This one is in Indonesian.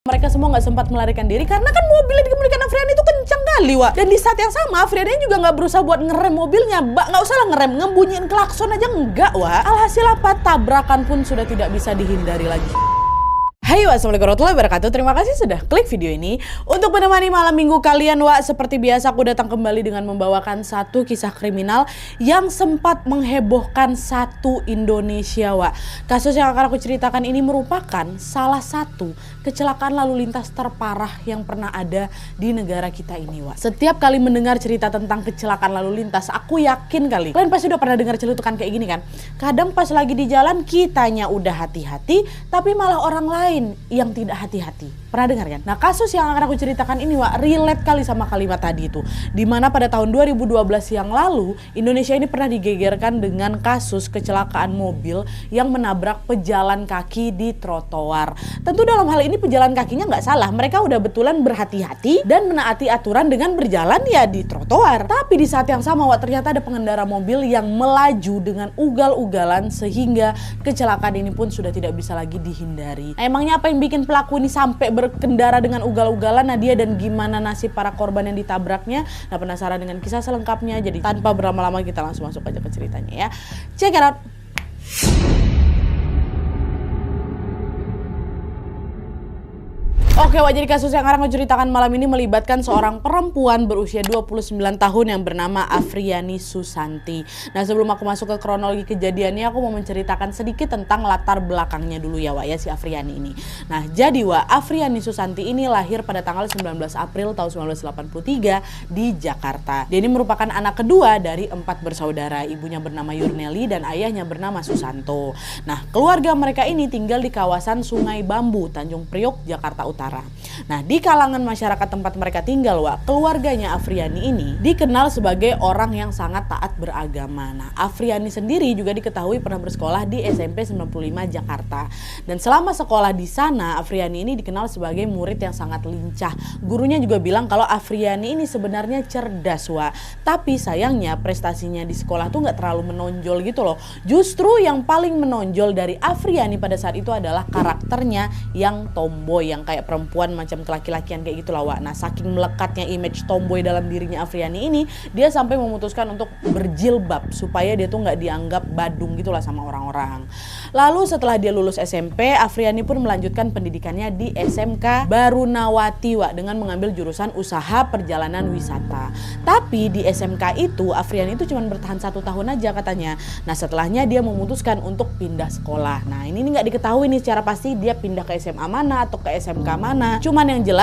Mereka semua nggak sempat melarikan diri karena kan mobil yang dikemudikan Afriani itu kencang kali, Wak. Dan di saat yang sama Afriani juga nggak berusaha buat ngerem mobilnya, nggak usah lah ngerem, ngebunyiin klakson aja enggak, Wak. Alhasil apa? Tabrakan pun sudah tidak bisa dihindari lagi. Hai, assalamualaikum warahmatullahi wabarakatuh. Terima kasih sudah klik video ini untuk menemani malam minggu kalian, Wak. Seperti biasa aku datang kembali dengan membawakan satu kisah kriminal yang sempat menghebohkan satu Indonesia, Wak. Kasus yang akan aku ceritakan ini merupakan salah satu kecelakaan lalu lintas terparah yang pernah ada di negara kita ini, Wak. Setiap kali mendengar cerita tentang kecelakaan lalu lintas, aku yakin kali kalian pasti udah pernah dengar celutukan kayak gini kan. Kadang pas lagi di jalan kitanya udah hati-hati, tapi malah orang lain yang tidak hati-hati. Pernah dengar kan? Nah, kasus yang akan aku ceritakan ini, Wak, relate kali sama kalimat tadi itu. Dimana pada tahun 2012 yang lalu, Indonesia ini pernah digegerkan dengan kasus kecelakaan mobil yang menabrak pejalan kaki di trotoar. Tentu dalam hal ini pejalan kakinya nggak salah. Mereka udah betulan berhati-hati dan menaati aturan dengan berjalan ya di trotoar. Tapi di saat yang sama, Wak, ternyata ada pengendara mobil yang melaju dengan ugal-ugalan sehingga kecelakaan ini pun sudah tidak bisa lagi dihindari. Nah, emangnya apa yang bikin pelaku ini sampai berkendara dengan ugal-ugalan, Nadia, dan gimana nasib para korban yang ditabraknya? Nah, penasaran dengan kisah selengkapnya? Jadi tanpa berlama-lama kita langsung masuk aja ke ceritanya ya. Check it out. Oke, Wak, jadi kasus yang akan aku ceritakan malam ini melibatkan seorang perempuan berusia 29 tahun yang bernama Afriani Susanti. Nah, sebelum aku masuk ke kronologi kejadiannya, aku mau menceritakan sedikit tentang latar belakangnya dulu ya, Wak, ya, si Afriani ini. Nah, jadi, Wak, Afriani Susanti ini lahir pada tanggal 19 April tahun 1983 di Jakarta. Dia ini merupakan anak kedua dari 4 bersaudara. Ibunya bernama Yurneli dan ayahnya bernama Susanto. Nah, keluarga mereka ini tinggal di kawasan Sungai Bambu, Tanjung Priok, Jakarta Utara. Nah, di kalangan masyarakat tempat mereka tinggal, Wak, keluarganya Afriani ini dikenal sebagai orang yang sangat taat beragama. Nah, Afriani sendiri juga diketahui pernah bersekolah di SMP 95 Jakarta. Dan selama sekolah di sana, Afriani ini dikenal sebagai murid yang sangat lincah. Gurunya juga bilang kalau Afriani ini sebenarnya cerdas, Wak. Tapi sayangnya prestasinya di sekolah tuh nggak terlalu menonjol gitu loh. Justru yang paling menonjol dari Afriani pada saat itu adalah karakternya yang tomboy, yang kayak perempuan macam kelaki-lakian kayak gitu lah, Wak. Nah, saking melekatnya image tomboy dalam dirinya Afriani ini, dia sampai memutuskan untuk berjilbab supaya dia tuh nggak dianggap badung gitu lah sama orang-orang. Lalu setelah dia lulus SMP, Afriani pun melanjutkan pendidikannya di SMK Barunawati, Wak, dengan mengambil jurusan usaha perjalanan wisata. Tapi di SMK itu Afriani itu cuma bertahan 1 tahun aja katanya. Nah, setelahnya dia memutuskan untuk pindah sekolah. Nah, ini nggak diketahui nih secara pasti dia pindah ke SMA mana atau ke SMK mana. Cuman yang jelas